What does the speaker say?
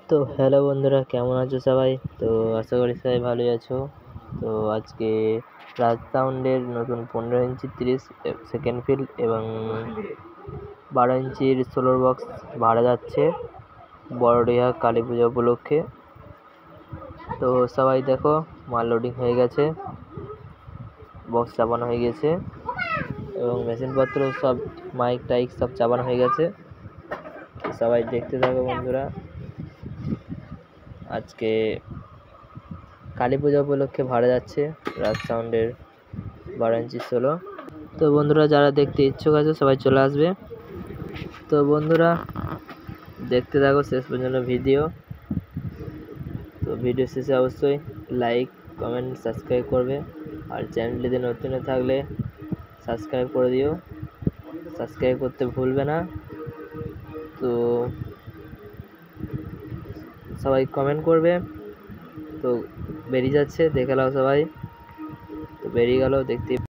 তো হ্যালো বন্ধুরা, কেমন আছো সবাই? তো আশা করি সবাই ভালোই আছো। তো আজকে রাজ সাউন্ডের নতুন 15 ইঞ্চি 30 সেকেন্ড ফিল্ড এবং 12 ইঞ্চির সোলোর বক্স ভাড়া যাচ্ছে বড়ডিহা কালী পুজো উপলক্ষে। তো সবাই দেখো, মাল লোডিং হয়ে গেছে, বক্স চাপানো হয়ে গেছে এবং মেশিনপত্র সব মাইক টাইক সব চাপানো হয়ে গেছে। সবাই দেখতে থাকো বন্ধুরা। আজকে কালী পূজা উপলক্ষে ভাড়া যাচ্ছে রাজ সাউন্ডের 12 ইঞ্চি সোলো। তো বন্ধুরা, যারা দেখতে ইচ্ছুক আছে সবাই চলে আসবে। তো বন্ধুরা, দেখতে থাকো শেষ পর্যন্ত ভিডিও। তো ভিডিও শেষে অবশ্যই লাইক, কমেন্ট, সাবস্ক্রাইব করবে। আর চ্যানেলটিতে নতুন থাকলে সাবস্ক্রাইব করে দিও, সাবস্ক্রাইব করতে ভুলবে না। তো সবাই কমেন্ট করবে। তো বেরিয়ে যাচ্ছে, দেখে নাও সবাই। তো বেরিয়ে গেল, দেখতে